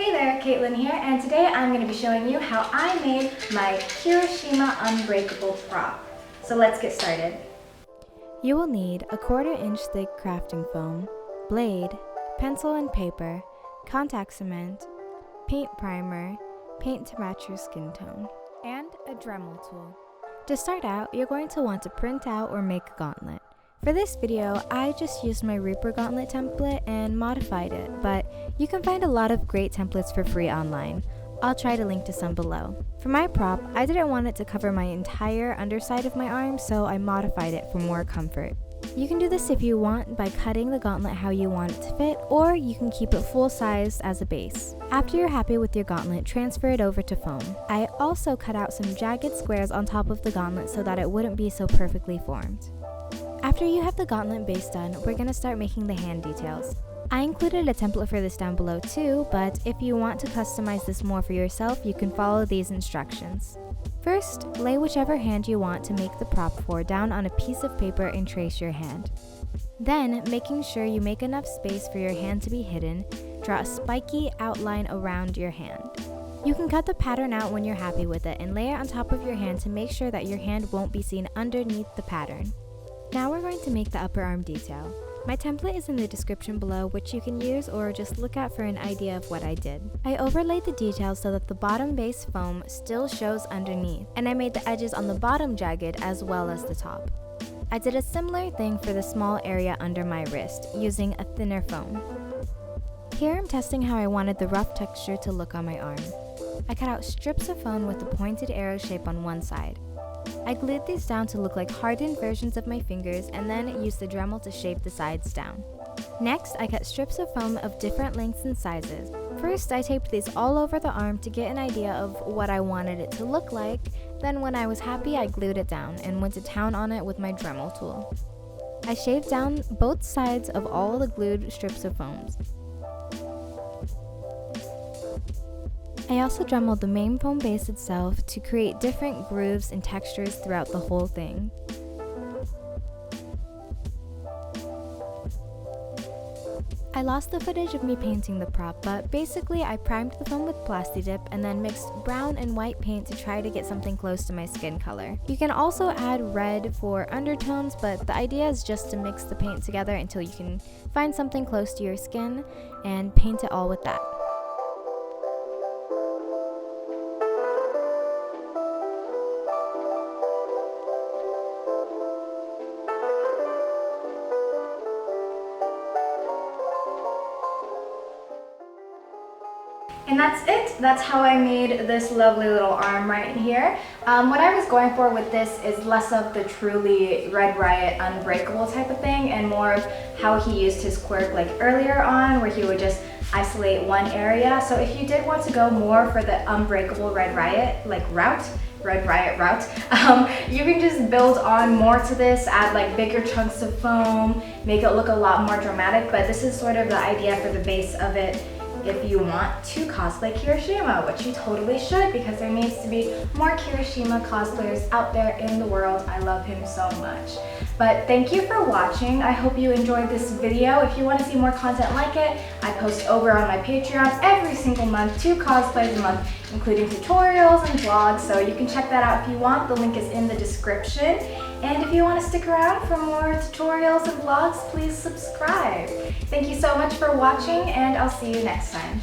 Hey there, Caitlin here, and today I'm going to be showing you how I made my Kirishima Unbreakable prop. So let's get started. You will need a 1/4 inch thick crafting foam, blade, pencil and paper, contact cement, paint primer, paint to match your skin tone, and a Dremel tool. To start out, you're going to want to print out or make a gauntlet. For this video, I just used my Reaper gauntlet template and modified it, but you can find a lot of great templates for free online. I'll try to link to some below. For my prop, I didn't want it to cover my entire underside of my arm, so I modified it for more comfort. You can do this if you want by cutting the gauntlet how you want it to fit, or you can keep it full-sized as a base. After you're happy with your gauntlet, transfer it over to foam. I also cut out some jagged squares on top of the gauntlet so that it wouldn't be so perfectly formed. After you have the gauntlet base done, we're going to start making the hand details. I included a template for this down below too, but if you want to customize this more for yourself, you can follow these instructions. First, lay whichever hand you want to make the prop for down on a piece of paper and trace your hand. Then, making sure you make enough space for your hand to be hidden, draw a spiky outline around your hand. You can cut the pattern out when you're happy with it and lay it on top of your hand to make sure that your hand won't be seen underneath the pattern. Now we're going to make the upper arm detail. My template is in the description below, which you can use or just look at for an idea of what I did. I overlaid the details so that the bottom base foam still shows underneath, and I made the edges on the bottom jagged as well as the top. I did a similar thing for the small area under my wrist, using a thinner foam. Here I'm testing how I wanted the rough texture to look on my arm. I cut out strips of foam with the pointed arrow shape on one side. I glued these down to look like hardened versions of my fingers and then used the Dremel to shape the sides down. Next, I cut strips of foam of different lengths and sizes. First, I taped these all over the arm to get an idea of what I wanted it to look like. Then when I was happy, I glued it down and went to town on it with my Dremel tool. I shaved down both sides of all the glued strips of foams. I also Dremeled the main foam base itself to create different grooves and textures throughout the whole thing. I lost the footage of me painting the prop, but basically I primed the foam with Plasti Dip and then mixed brown and white paint to try to get something close to my skin color. You can also add red for undertones, but the idea is just to mix the paint together until you can find something close to your skin and paint it all with that. And that's it. That's how I made this lovely little arm right here. What I was going for with this is less of the truly Red Riot Unbreakable type of thing and more of how he used his quirk like earlier on where he would just isolate one area. So if you did want to go more for the Unbreakable Red Riot like route, Red Riot route, you can just build on more to this, add like bigger chunks of foam, make it look a lot more dramatic, but this is sort of the idea for the base of it. If you want to cosplay Kirishima, which you totally should because there needs to be more Kirishima cosplayers out there in the world. I love him so much. But thank you for watching. I hope you enjoyed this video. If you want to see more content like it, I post over on my Patreon every single month, 2 cosplays a month, including tutorials and vlogs, so you can check that out if you want. The link is in the description. And if you want to stick around for more tutorials and vlogs, please subscribe. Thank you so much for watching, and I'll see you next time.